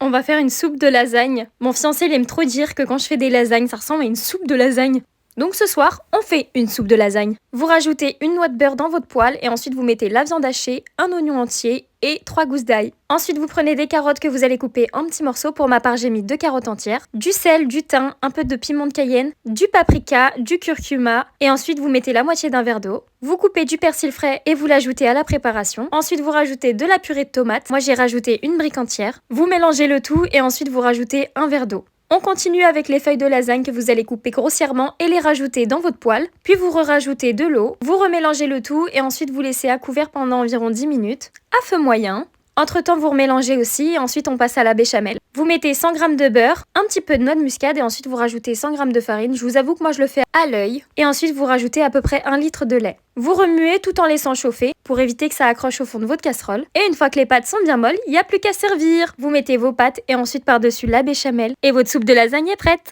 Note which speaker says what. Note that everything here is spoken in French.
Speaker 1: on va faire une soupe de lasagne. Mon fiancé il aime trop dire que quand je fais des lasagnes, ça ressemble à une soupe de lasagne. Donc ce soir, on fait une soupe de lasagne. Vous rajoutez une noix de beurre dans votre poêle et ensuite vous mettez la viande hachée, un oignon entier et 3 gousses d'ail. Ensuite, vous prenez des carottes que vous allez couper en petits morceaux. Pour ma part, j'ai mis 2 carottes entières, du sel, du thym, un peu de piment de Cayenne, du paprika, du curcuma et ensuite vous mettez la moitié d'un verre d'eau. Vous coupez du persil frais et vous l'ajoutez à la préparation. Ensuite, vous rajoutez de la purée de tomates. Moi, j'ai rajouté une brique entière. Vous mélangez le tout et ensuite vous rajoutez un verre d'eau. On continue avec les feuilles de lasagne que vous allez couper grossièrement et les rajouter dans votre poêle. Puis vous rajoutez de l'eau, vous remélangez le tout et ensuite vous laissez à couvert pendant environ 10 minutes, à feu moyen. Entre-temps, vous remélangez aussi et ensuite on passe à la béchamel. Vous mettez 100 g de beurre, un petit peu de noix de muscade et ensuite vous rajoutez 100 g de farine. Je vous avoue que moi je le fais à l'œil. Et ensuite vous rajoutez à peu près 1 litre de lait. Vous remuez tout en laissant chauffer pour éviter que ça accroche au fond de votre casserole. Et une fois que les pâtes sont bien molles, il n'y a plus qu'à servir. Vous mettez vos pâtes et ensuite par-dessus la béchamel et votre soupe de lasagne est prête.